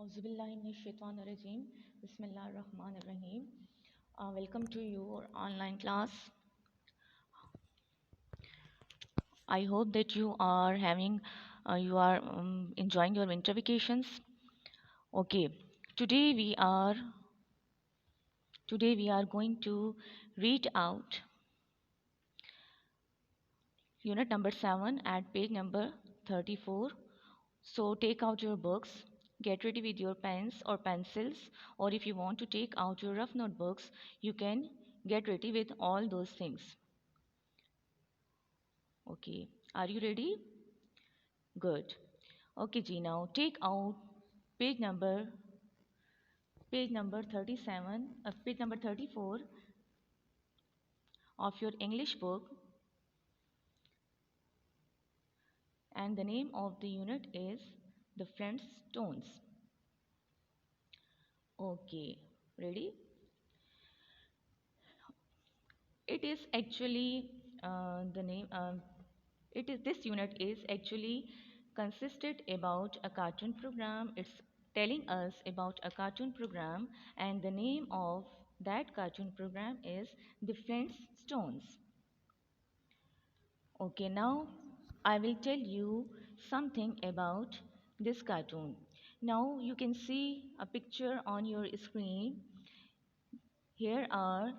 Auzubillahiminash-shaytanir-rajim. Bismillahir-rahmanir-rahim. Welcome to your online class. I hope that you are enjoying your winter vacations. Okay, today we are today we are going to read out unit number 7 at page number 34. So take out your books, get ready with your pens or pencils, or if you want to take out your rough notebooks, you can get ready with all those things. Okay, are you ready? Good. Okay, Ji, now take out page number page number 37, page number 34 of your English book, and the name of the unit is The Flintstones. Okay, ready? It is actually the name. It is this unit is actually consisted about a cartoon program. It's telling us about a cartoon program, and the name of that cartoon program is The Flintstones. Okay, now I will tell you something about this cartoon. Now you can see a picture on your screen. Here are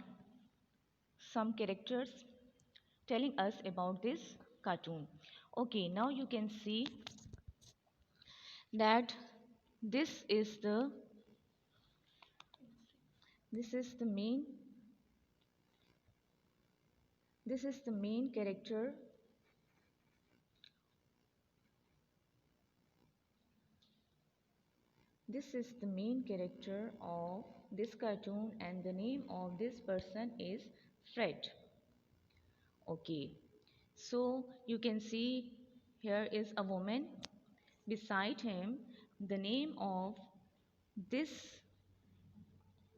some characters telling us about this cartoon. Okay, now you can see that this is the this is the main this is the main character. This is the main character of this cartoon, and the name of this person is Fred. Okay, so you can see here is a woman beside him. The name of this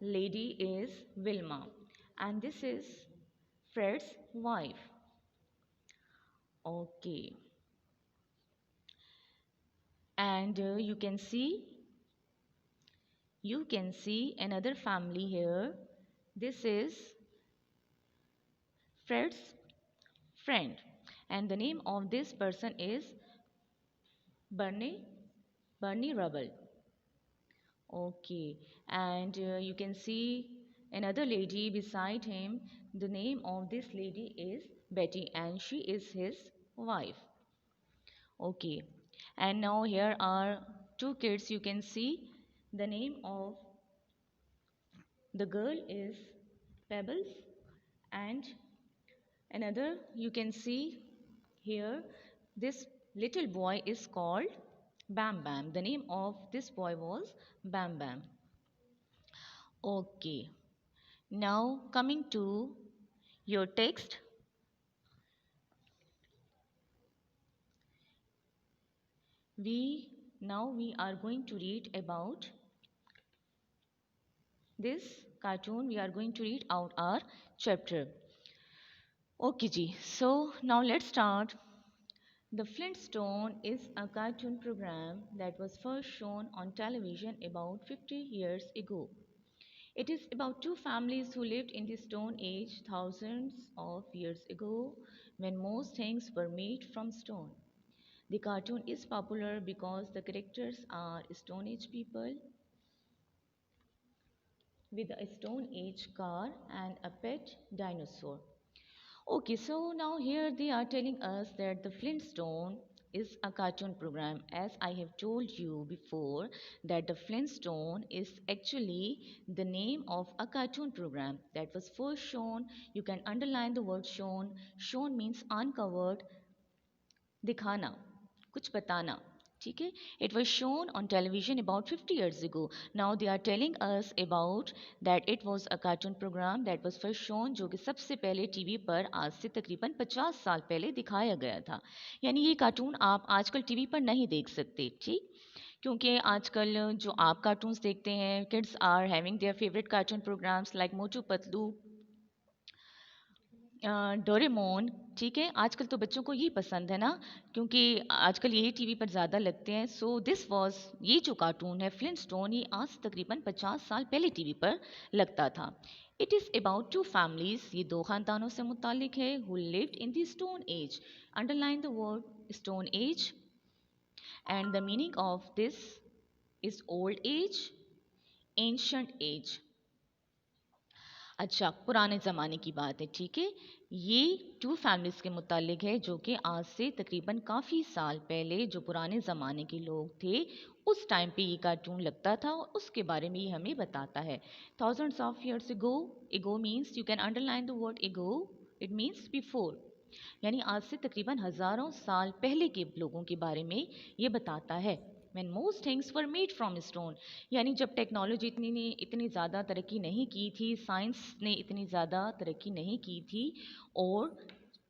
lady is Wilma, and this is Fred's wife. Okay, and you can see another family here. This is Fred's friend, and the name of this person is Bernie Rubble. Okay, and you can see another lady beside him. The name of this lady is Betty, and she is his wife. Okay, and now here are two kids. You can see the name of the girl is Pebbles, and another you can see here this little boy is called Bam Bam. The name of this boy was Bam Bam. Okay, now coming to your text. We are going to read about this cartoon. We are going to read out our chapter. Okay ji, so now let's start. The Flintstone is a cartoon program that was first shown on television about 50 years ago. It is about two families who lived in the Stone Age thousands of years ago when most things were made from stone. The cartoon is popular because the characters are Stone Age people with a Stone Age car and a pet dinosaur. Okay, so now here they are telling us that the Flintstone is a cartoon program. As I have told you before, that the Flintstone is actually the name of a cartoon program that was first shown. You can underline the word shown. Shown means uncovered, दिखाना, कुछ बताना. ठीक है? It was shown on television about 50 years ago. Now they are telling us about that it was a cartoon program that was first shown, जो कि सबसे पहले TV पर आज से तकरीबन 50 साल पहले दिखाया गया था. यानी ये कार्टून आप आजकल टीवी पर नहीं देख सकते. ठीक? क्योंकि आजकल जो आप कार्टून्स देखते हैं, kids are having their favourite cartoon programmes like Motu Patlu, Doraemon, ठीक है, आजकल तो बच्चों को ये पसंद है ना, क्योंकि आजकल यही टीवी पर ज़्यादा लगते हैं। सो दिस वाज, ये जो कार्टून है फ्लिंटस्टोन, ये आज तकरीबन 50 साल पहले टीवी पर लगता था। It is about two families, ये दो ख़ानदानों से मुतालिक है, who lived in the stone age. Underline the word stone age, and the meaning of this is old age, ancient age. अच्छा, पुराने ज़माने की बात है, ठीक है। ये टू फैमिलीज़ के मुतालिक है, जो कि आज से तकरीबन काफ़ी साल पहले जो पुराने ज़माने के लोग थे उस टाइम पे ये कार्टून लगता था, और उसके बारे में ये हमें बताता है। थाउजेंड्स ऑफ ईयर्स एगो, एगो means, you can underline the word एगो, इट मीन्स बिफोर, यानी आज से तकरीबन हज़ारों साल पहले के लोगों के बारे में ये बताता है। when most things were made from stone, यानी जब टेक्नोलॉजी इतनी ज़्यादा तरक्की नहीं की थी, साइंस ने इतनी ज़्यादा तरक्की नहीं की थी, और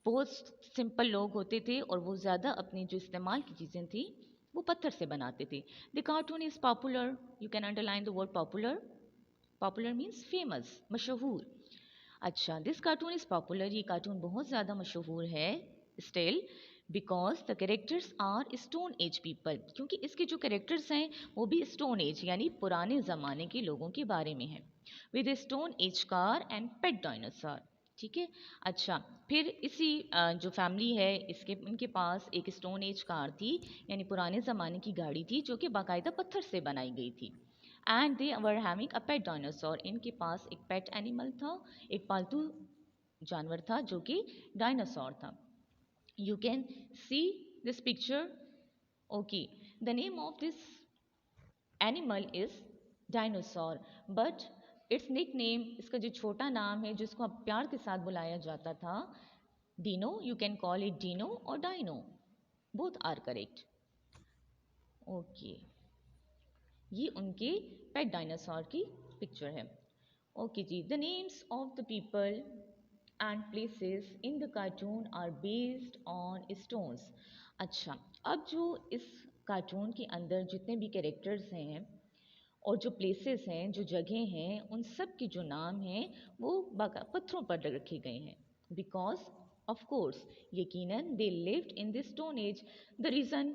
बहुत सिंपल लोग होते थे और वो ज़्यादा अपनी जो इस्तेमाल की चीज़ें थी वो पत्थर से बनाते थे। The cartoon is popular, you can underline the word popular, popular means famous, मशहूर। अच्छा, दिस कार्टून इज़ पॉपुलर, ये कार्टून बहुत ज़्यादा मशहूर है still, because the characters are stone age people, क्योंकि इसके जो करेक्टर्स हैं वो भी स्टोन एज यानी पुराने ज़माने के लोगों के बारे में हैं, with stone age car and pet dinosaur, ठीक है। अच्छा, फिर इसी जो फैमिली है इसके, इनके पास एक स्टोन एज कार थी, यानी पुराने ज़माने की गाड़ी थी, जो कि बाकायदा पत्थर से बनाई गई थी। And they were having a pet dinosaur, इनके पास एक पेट एनिमल था, एक पालतू जानवर था जो कि डायनासोर था। You can see this picture, okay. The name of this animal is dinosaur, but its nickname, इसका जो छोटा नाम है जिसको अब प्यार के साथ बुलाया जाता था, Dino, you can call it Dino और Dino, both are correct, okay. ये उनके पेट डायनासोर की पिक्चर है, ओके जी। The names of the people and places in the cartoon are based on stones. अच्छा, अब जो इस कार्टून के अंदर जितने भी कैरेक्टर्स हैं और जो प्लेसेस हैं, जो जगह हैं, उन सब के जो नाम हैं वो पत्थरों पर रखे गए हैं, बिकॉज ऑफ कोर्स, यकीनन they lived in this stone as. The reason,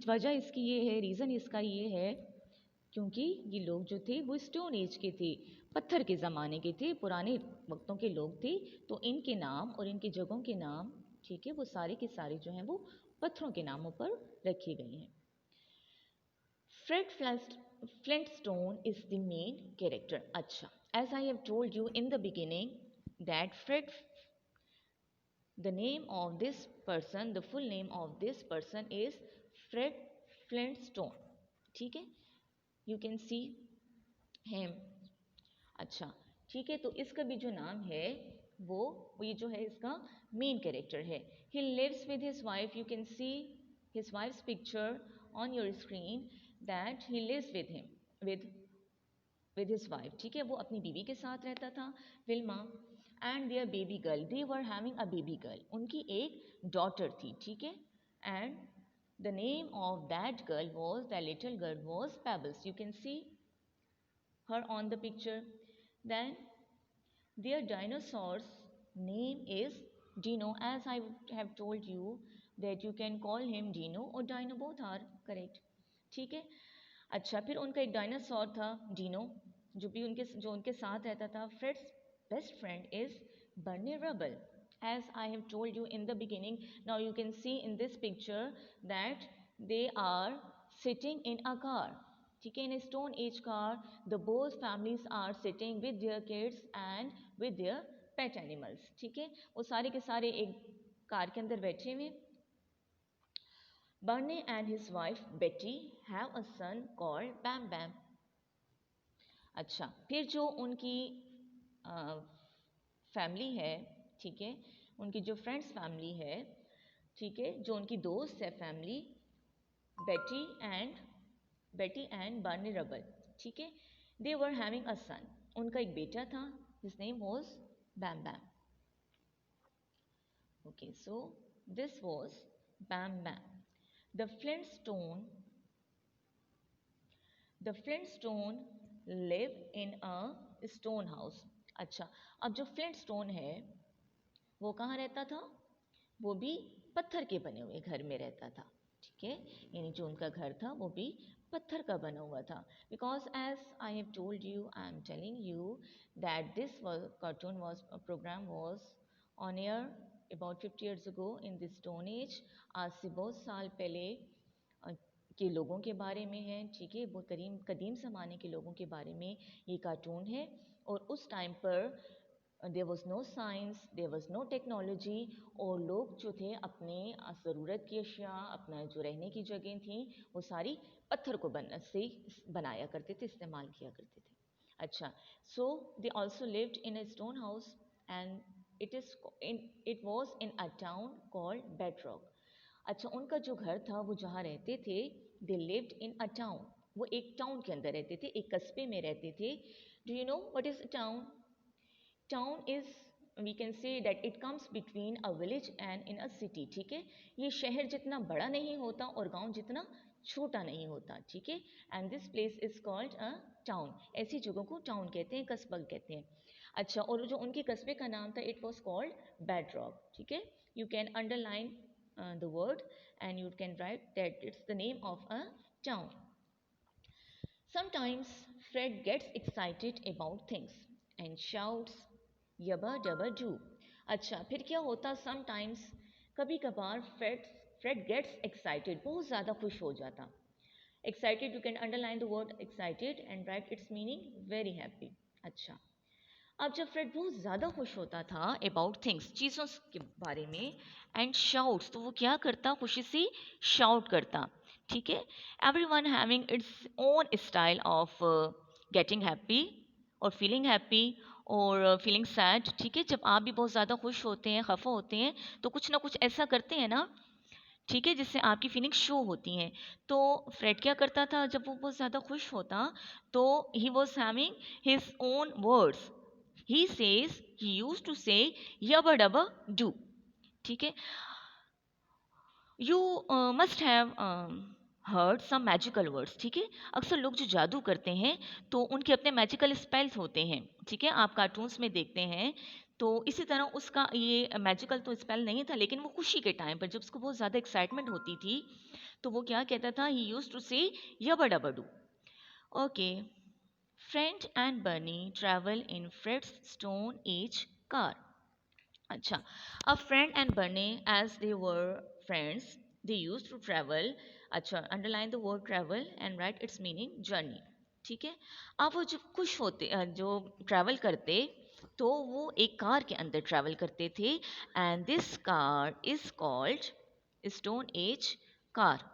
वजह इसकी ये है, रीज़न इसका ये है, क्योंकि ये लोग जो थे वो स्टोन एज के थे, पत्थर के ज़माने के थे, पुराने वक्तों के लोग थे, तो इनके नाम और इनकी जगहों के नाम, ठीक है, वो सारे के सारे जो हैं वो पत्थरों के नामों पर रखे गए हैं। Fred Flintstone is the main character. अच्छा, as I have told you in the beginning that the name of this person, the full name of this person is Fred Flintstone. ठीक है, you can see him. अच्छा, ठीक है, तो इसका भी जो नाम है वो ये जो है इसका मेन कैरेक्टर है। He lives with his wife. You can see his wife's picture on your screen, that he lives with him, with his wife, ठीक है, वो अपनी बीवी के साथ रहता था, Wilma, and their baby girl, they were having a baby girl, उनकी एक डॉटर थी, ठीक है, and the name of that girl was, the little girl was Pebbles, you can see her on the picture. Then their dinosaur's name is Dino, as I have told you that you can call him Dino or Dino, both are correct, ठीक है। अच्छा, फिर उनका एक dinosaur था डिनो, जो उनके साथ रहता था। Fred's best friend is Barney Rubble, as I have told you in the beginning. Now you can see in this picture that they are sitting in a car, ठीक है, in a stone age car. The both families are sitting with their kids and with their pet animals, ठीक है, वो सारे के सारे एक car के अंदर बैठे हुए। Barney and his wife Betty have a son called Bam Bam. अच्छा, फिर जो उनकी फैमिली है, ठीक है, उनकी जो फ्रेंड्स फैमिली है, ठीक है, जो उनकी दोस्त है फैमिली, बेटी एंड बार्नी रबल, ठीक है, दे वर हैविंग अ सन, उनका एक बेटा था, his name was Bamm Bamm, okay. So this was Bamm Bamm. The Flintstone live in a stone house. अच्छा, अब जो फ्लिंटस्टोन है वो कहाँ रहता था? वो भी पत्थर के बने हुए घर में रहता था, ठीक है। यानी जो उनका घर था वो भी पत्थर का बना हुआ था। Because as I have told you, I am telling you that this cartoon was program was on air about 50 years ago in this stone age. आज से बहुत साल पहले के लोगों के बारे में है, ठीक है। वो कदीम ज़माने के लोगों के बारे में ये कार्टून है। और उस टाइम पर there was no science, there was no technology, और लोग जो थे अपने ज़रूरत की अशिया, अपना जो रहने की जगह थी, वो सारी पत्थर को से बनाया करते थे, इस्तेमाल किया करते थे। अच्छा, so they also lived in a stone house and it was in a town called Bedrock. अच्छा, उनका जो घर था वो जहाँ रहते थे, they lived in a town, वो एक टाउन के अंदर रहते थे, एक कस्बे में रहते थे। Do you know what is a town? Town is, we can say that it comes between a village and in a city, ठीक है। ये शहर जितना बड़ा नहीं होता और गांव जितना छोटा नहीं होता, ठीक है। And this place is called a town. ऐसी जगहों को टाउन कहते हैं, कस्बा कहते हैं। अच्छा, और जो उनके कस्बे का नाम था, इट वॉज कॉल्ड बेडरॉक, ठीक है। You can underline the word and you can write that it's the name of a town. Sometimes Fred gets excited about things and shouts yabba dabba doo. अच्छा, फिर क्या होता? Sometimes, कभी कभार Fred gets excited, बहुत ज़्यादा खुश हो जाता। Excited, you can underline the word excited and write its meaning very happy. अच्छा, अब जब फ्रेड बहुत ज़्यादा खुश होता था अबाउट थिंग्स, चीज़ों के बारे में, एंड शाउट्स, तो वो क्या करता? खुशी से शाउट करता, ठीक है। Every one having its own style of getting happy और फीलिंग हैप्पी और फीलिंग सैड, ठीक है। जब आप भी बहुत ज़्यादा खुश होते हैं, खफा होते हैं, तो कुछ ना कुछ ऐसा करते हैं ना, ठीक है, जिससे आपकी फीलिंग शो होती हैं। तो फ्रेड क्या करता था जब वो बहुत ज़्यादा खुश होता? तो he was having his own words. he says, he used to say yabba dabba do, ठीक है। you must have heard some magical words, ठीक है। अक्सर लोग जो जादू करते हैं तो उनके अपने मैजिकल स्पेल्स होते हैं, ठीक है। आप कार्टून्स में देखते हैं, तो इसी तरह उसका ये मैजिकल तो स्पेल नहीं था, लेकिन वो खुशी के टाइम पर जब उसको बहुत ज़्यादा एक्साइटमेंट होती थी, तो वो क्या कहता था? ही यूज्ड टू से yabba dabba do. Okay, Fred and Bernie travel in Fred's Stone Age car. अच्छा, a friend and Bernie, as they were friends, they used to travel. अच्छा, underline the word travel and write its meaning journey. ठीक है। अब वो जब खुश होते जो ट्रैवल करते, तो वो एक कार के अंदर ट्रैवल करते थे, and this car is called stone age car.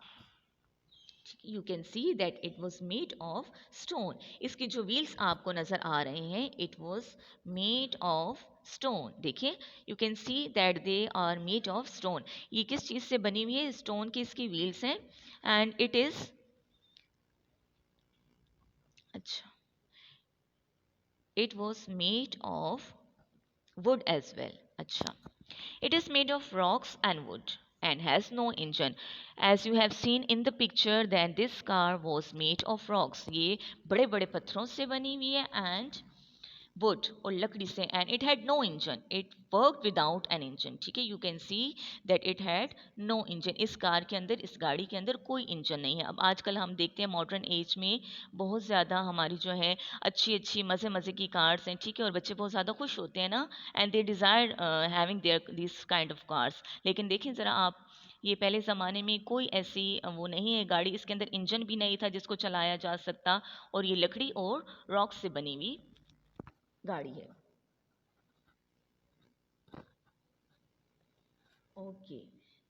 You can see that it was made of stone. इसके जो व्हील्स आपको नज़र आ रहे हैं, it was made of stone. देखिए, you can see that they are made of stone. ये किस चीज़ से बनी हुई है? स्टोन की इसकी व्हील्स हैं, एंड इट इज़, अच्छा, it was made of wood as well. अच्छा, it is made of rocks and wood and has no engine. As you have seen in the picture that this car was made of rocks. ये बड़े बड़े पत्थरों से बनी हुई है, and wood और लकड़ी से, and it had no engine. It worked without an engine. ठीक है, you can see that it had no engine. इस कार के अंदर, इस गाड़ी के अंदर कोई इंजन नहीं है। अब आजकल हम देखते हैं मॉडर्न एज में बहुत ज़्यादा हमारी जो है अच्छी अच्छी मज़े मज़े की कार्स हैं, ठीक है, और बच्चे बहुत ज़्यादा खुश होते हैं ना, and they desire having their this kind of cars. लेकिन देखिए ज़रा आप, ये पहले ज़माने में कोई ऐसी वो नहीं है गाड़ी, इसके अंदर इंजन भी नहीं था जिसको चलाया जा सकता, और ये लकड़ी और रॉक से बनी हुई गाड़ी है। Okay,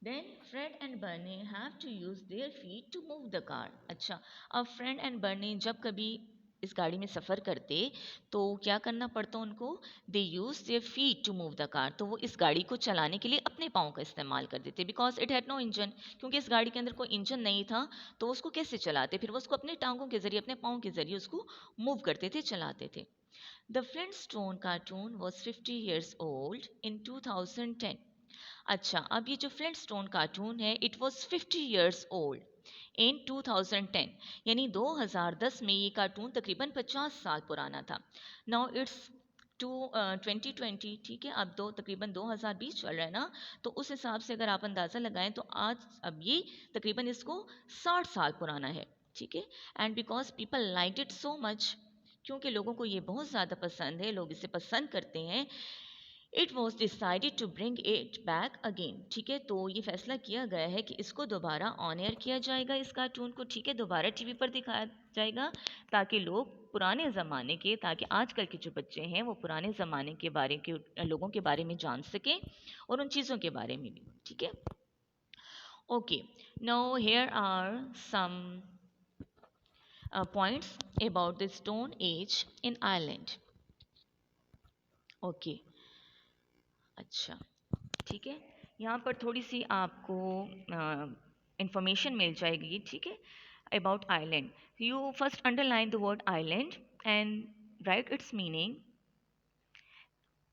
then Fred and Barney have to use their feet to move the car. अच्छा, अब फ्रेड एंड बर्नी जब कभी इस गाड़ी में सफ़र करते, तो क्या करना पड़ता उनको? They use their feet to move the car. तो वो इस गाड़ी को चलाने के लिए अपने पाँव का इस्तेमाल कर देते, because it had no engine. क्योंकि इस गाड़ी के अंदर कोई इंजन नहीं था, तो उसको कैसे चलाते? फिर वो उसको अपने टांगों के जरिए, अपने पाँव के जरिए उसको मूव करते थे, चलाते थे। The Flintstone cartoon was 50 years old in 2010. अच्छा, अब ये जो फ्लिंटस्टोन कार्टून है, इट वॉज 50 years old इन 2010, यानी 2010 में ये कार्टून तकरीबन 50 साल पुराना था। नाउ इट्स टू 2020, ठीक है, अब तकरीबन 2020 चल रहा है ना, तो उस हिसाब से अगर आप अंदाज़ा लगाएं तो आज अब ये तकरीबन इसको 60 साल पुराना है, ठीक है। And because people like it so much, क्योंकि लोगों को ये बहुत ज़्यादा पसंद है, लोग इसे पसंद करते हैं, it was decided to bring it back again, ठीक है। तो ये फैसला किया गया है कि इसको दोबारा ऑन एयर किया जाएगा, इस कार्टून को, ठीक है, दोबारा टीवी पर दिखाया जाएगा, ताकि लोग पुराने ज़माने के, ताकि आजकल के जो बच्चे हैं वो पुराने ज़माने के बारे के लोगों के बारे में जान सकें और उन चीज़ों के बारे में भी, ठीक है। Okay, now here are some points about the Stone Age in Ireland. Okay, अच्छा, ठीक है, यहाँ पर थोड़ी सी आपको इंफॉर्मेशन मिल जाएगी, ठीक है, about island. You first underline the word island and right it's meaning.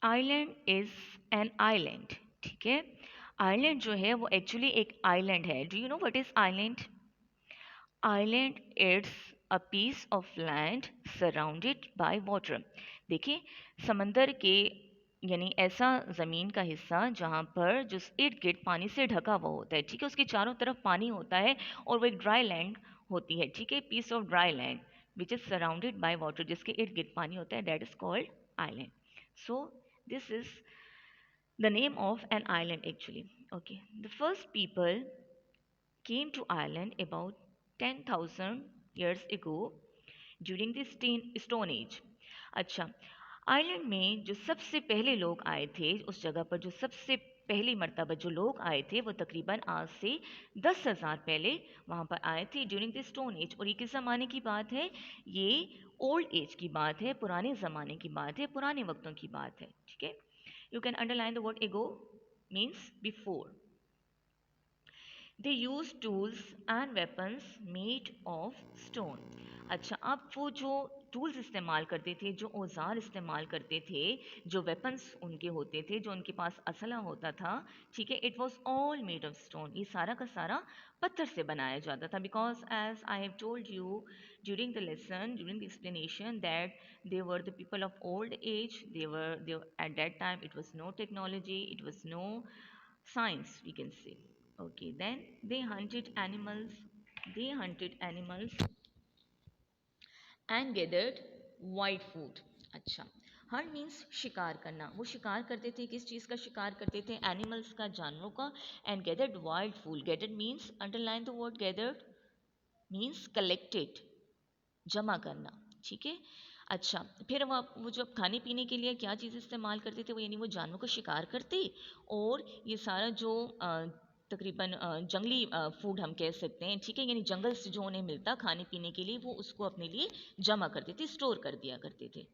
Island is an island, ठीक है. आइलैंड जो है वो एक्चुअली एक आइलैंड है. Do you know what is island? Island it's a piece of land surrounded by water. देखिए, समंदर के यानी ऐसा ज़मीन का हिस्सा जहाँ पर जो इर्द गिर्द पानी से ढका हुआ होता है, ठीक है, उसके चारों तरफ पानी होता है और वो एक ड्राई लैंड होती है, ठीक है, piece of dry land which is surrounded by water, जिसके इर्द गिर्द पानी होता है, that is called island. So this is the name of an island actually. Okay, the first people came to Ireland about 10,000 years ago during the Stone Age. अच्छा, island में जो सबसे पहले लोग आए थे, उस जगह पर जो सबसे पहली मर्तबा जो लोग आए थे वो तकरीबन आज से 10,000 पहले वहाँ पर आए थे ड्यूरिंग द स्टोन एज. और ये किस ज़माने की बात है? ये ओल्ड एज की बात है, पुराने ज़माने की बात है, पुराने वक्तों की बात है, ठीक है. You can underline the word ago means before. They use tools and weapons made of stone. अच्छा, अब वो जो टूल्स इस्तेमाल करते थे, जो औजार इस्तेमाल करते थे, जो वेपन्स उनके होते थे, जो उनके पास असला होता था, ठीक है, it was all made of stone. ये सारा का सारा पत्थर से बनाया जाता था. Because as I have told you during the lesson, during the explanation, that they were the people of old age. They at that time it was no technology, it was no science, we can say. Okay, then they hunted animals. They hunted animals and gathered wild food. अच्छा, Hunt means शिकार करना. वो शिकार करते थे, किस चीज़ का शिकार करते थे? एनिमल्स का, जानवरों का. And gathered wild food. Gathered means, underline the word gathered means collected, जमा करना, ठीक है. अच्छा, फिर वो जो खाने पीने के लिए क्या चीज़ इस्तेमाल करते थे, वो यानी वो जानवरों का शिकार करते और ये सारा जो तकरीबन जंगली फूड हम कह सकते हैं, ठीक है, यानी जंगल से जो उन्हें मिलता खाने पीने के लिए, वो उसको अपने लिए जमा करते थे, स्टोर कर दिया करते थे.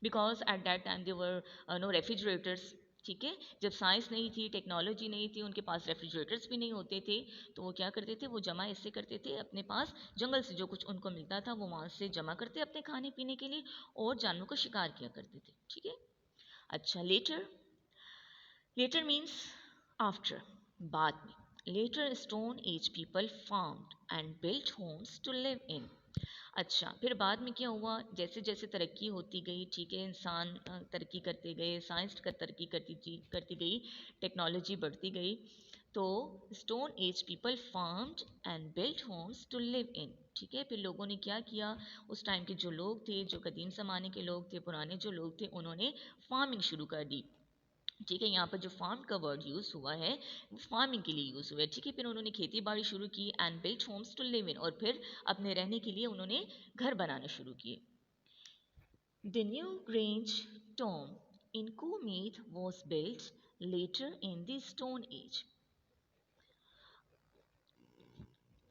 Because at that time they were no refrigerators, ठीक है. जब साइंस नहीं थी, टेक्नोलॉजी नहीं थी, उनके पास रेफ्रिजरेटर्स भी नहीं होते थे, तो वो क्या करते थे, वो जमा इससे करते थे, अपने पास जंगल से जो कुछ उनको मिलता था वो वहाँ से जमा करते अपने खाने पीने के लिए और जानवरों का शिकार किया करते थे, ठीक है. अच्छा, लेटर. लेटर मीन्स आफ्टर, बाद में. Later stone age people found and built homes to live in. अच्छा, फिर बाद में क्या हुआ? जैसे जैसे तरक्की होती गई, ठीक है, इंसान तरक्की करते गए, साइंस का तरक्की करती गई, टेक्नोलॉजी बढ़ती गई, तो stone age people farmed and built homes to live in, ठीक है. फिर लोगों ने क्या किया? उस टाइम के जो लोग थे, जो कदीम ज़माने के लोग थे, पुराने जो लोग थे, उन्होंने फार्मिंग शुरू कर दी, ठीक है. यहाँ पर जो फार्म का वर्ड यूज़ हुआ है वो फार्मिंग के लिए यूज़ हुआ है, ठीक है. फिर उन्होंने खेती बाड़ी शुरू की and built homes to live in, और फिर अपने रहने के लिए उन्होंने घर बनाना शुरू किए. The Newgrange tomb in Co Meath was built later in the stone age.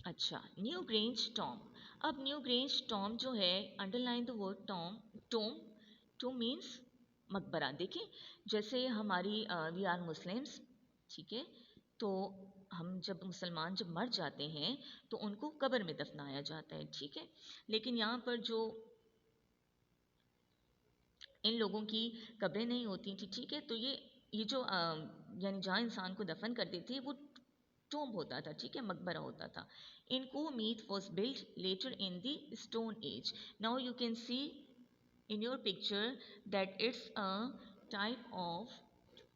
अच्छा, न्यू ग्रेंज टॉम. अब न्यू ग्रेंज टॉम जो है, underline the word tomb. Tomb, tomb means मकबरा. देखिए, जैसे हमारी वी आर मुस्लिम्स, ठीक है, तो हम जब मुसलमान जब मर जाते हैं तो उनको कब्र में दफनाया जाता है, ठीक है. लेकिन यहाँ पर जो इन लोगों की कब्रें नहीं होती थी, ठीक है, तो ये जो यानी जहाँ इंसान को दफन करते थे वो टोम होता था, ठीक है, मकबरा होता था. In Co Meath was built later in the stone age. Now you can see in your picture that it's a type of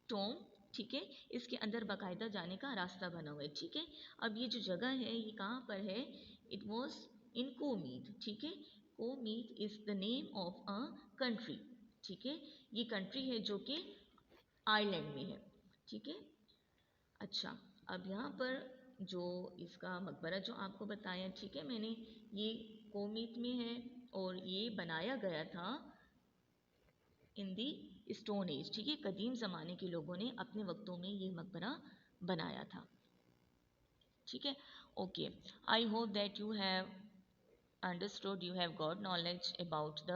tomb. ठीक है, इसके अंदर बाकायदा जाने का रास्ता बना हुआ है. ठीक है, अब ये जो जगह है ये कहाँ पर है? It was in Co Meath. ठीक है, Co Meath is the name of a country. ठीक है, ये कंट्री है जो कि आयरलैंड में है. ठीक है, अच्छा, अब यहाँ पर जो इसका मकबरा जो आपको बताया, ठीक है, मैंने, ये कोमीत में है और ये बनाया गया था इन दी स्टोन एज. ठीक है, कदीम ज़माने के लोगों ने अपने वक्तों में ये मकबरा बनाया था. ठीक है, okay, I hope that you have understood, you have got knowledge about the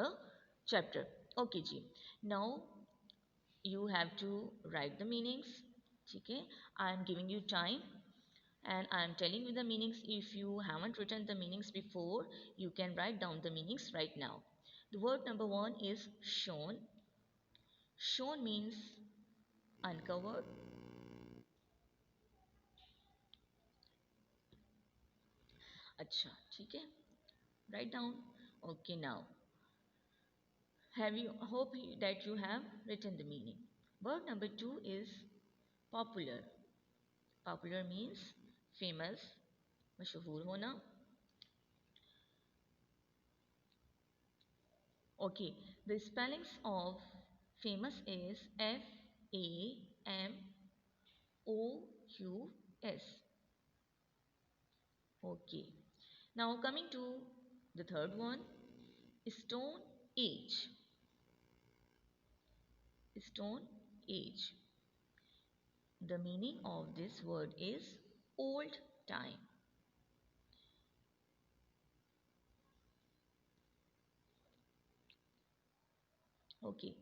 chapter. Okay जी, now you have to write the meanings. ठीक है, I am giving you time and I am telling you the meanings. If you haven't written the meanings before, you can write down the meanings right now. The word number one is shown. Shown means uncovered. अच्छा, ठीक है, write down. Okay, now have you, hope that you have written the meaning. Word number two is popular. Popular means famous, मशहूर होना. Okay, the spellings of famous is Famous. Okay, now coming to the third one, Stone Age. Stone Age. The meaning of this word is old time. Okay,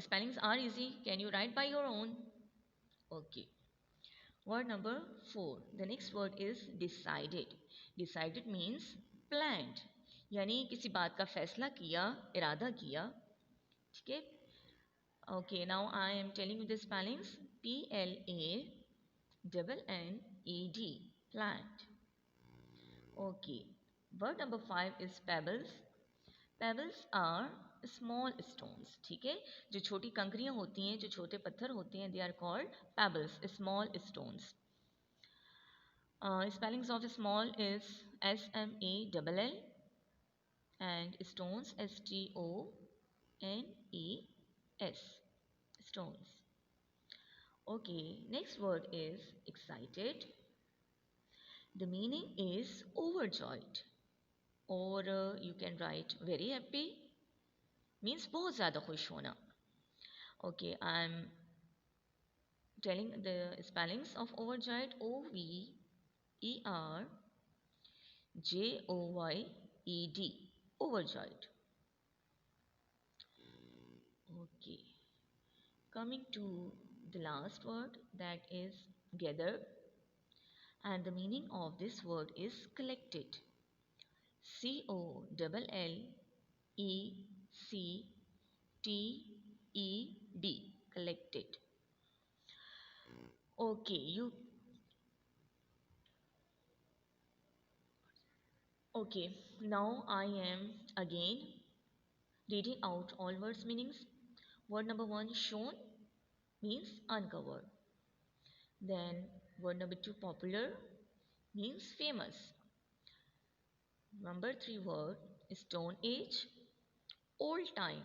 spellings are easy. Can you write by your own? Okay. Word number four. The next word is decided. Decided means planned. यानी किसी बात का फैसला किया, इरादा किया. ठीक है. Okay, now I am telling you the spellings. PLANNED. Planned. Okay. Word number five is pebbles. Pebbles are small stones. ठीक है, जो छोटी कंकरियाँ होती हैं, जो छोटे पत्थर होते हैं, they are called pebbles, small stones. Spellings of small is SMALL and stones STONES. Stones. Okay, next word is excited. The meaning is overjoyed, or you can write very happy, means बहुत ज़्यादा खुश होना. Okay, I'm telling the spellings of overjoyed. OVERJOYED. Overjoyed. Okay, coming to the last word, that is gather, and the meaning of this word is collected. COLLECTED. Collected. Okay, now I am again reading out all words meanings. Word number one, shown, means uncovered. Then word number two, popular, means famous. Number three word, stone age, old time.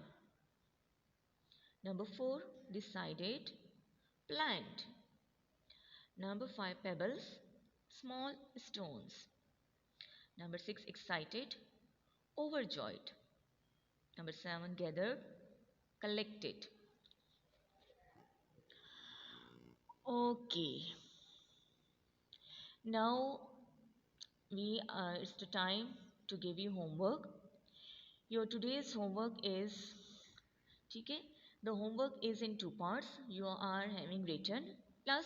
Number four, decided, planned. Number five, pebbles, small stones. Number six, excited, overjoyed. Number seven, gathered, collected. Okay, now it's the time to give you homework. Your today's homework is, ठीक है, the homework is in two parts. You are having written plus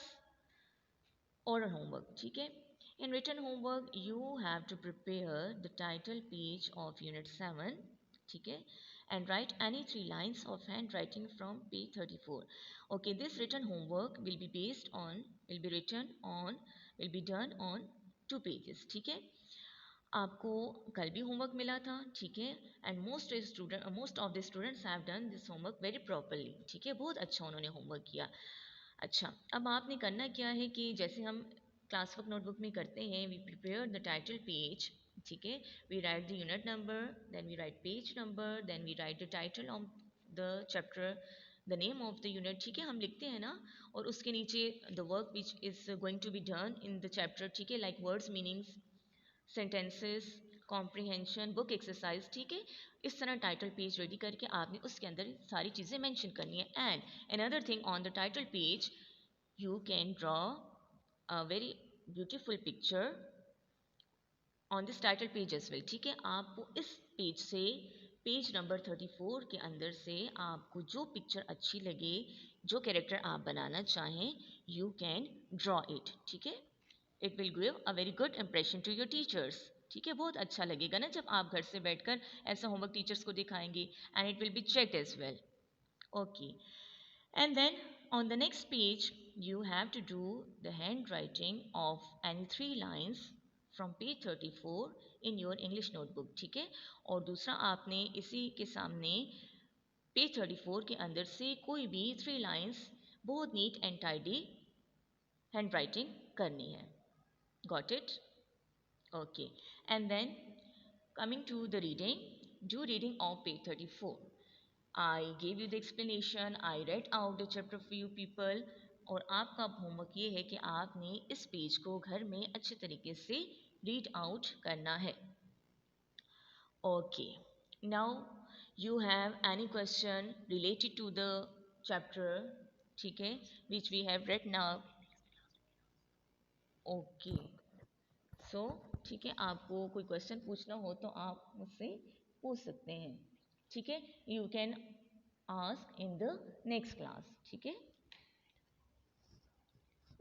oral homework. ठीक है, in written homework you have to prepare the title page of unit 7. ठीक है, and write any 3 lines of handwriting from page 34. Okay, this written homework will be done on 2 pages. ठीक है, आपको कल भी homework मिला था, ठीक है, and most of the students have done this homework very properly, ठीक है, बहुत अच्छा उन्होंने होमवर्क किया। अच्छा, अब आपने करना क्या है कि जैसे हम क्लास वर्क नोटबुक में करते हैं, we prepare the title page, ठीक है, we write the unit number, then we write page number, then we write the title of the chapter, the name of the unit, ठीक है, हम लिखते हैं ना, और उसके नीचे the work which is going to be done in the chapter, ठीक है, like words, meanings, sentences, comprehension, book exercise, ठीक है, इस तरह टाइटल पेज रेडी करके आपने उसके अंदर सारी चीज़ें मेंशन करनी है। And another thing, on the title page you can draw a very beautiful picture on this title page as well, ठीक है, आपको इस पेज से, पेज नंबर 34 के अंदर से आपको जो पिक्चर अच्छी लगे, जो कैरेक्टर आप बनाना चाहें, यू कैन ड्रॉ इट, ठीक है, it will give a very good impression to your teachers, ठीक है, बहुत अच्छा लगेगा ना जब आप घर से बैठकर ऐसा होमवर्क टीचर्स को दिखाएंगे, and it will be checked as well. Okay, and then on the next page, you have to do the handwriting of any 3 lines from page 34 in your English notebook, ठीक है, और दूसरा आपने इसी के सामने पेज 34 के अंदर से कोई भी 3 lines बहुत नीट एंड टाइडी हैंड करनी है। Got it? Okay, and then coming to the reading, do reading of page 34. I gave you the explanation, I read out the chapter for you people, और आपका homework ये है कि आपने इस page को घर में अच्छे तरीके से रीड आउट करना है। Okay, now you have any question related to the chapter, ठीक है, which we have read now. Okay, so ठीक है, आपको कोई क्वेश्चन पूछना हो तो आप मुझसे पूछ सकते हैं, ठीक है, you can ask in the next class, ठीक है।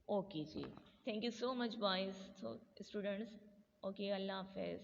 ओके जी, thank you so much boys, so students, okay, अल्लाह हाफिज़।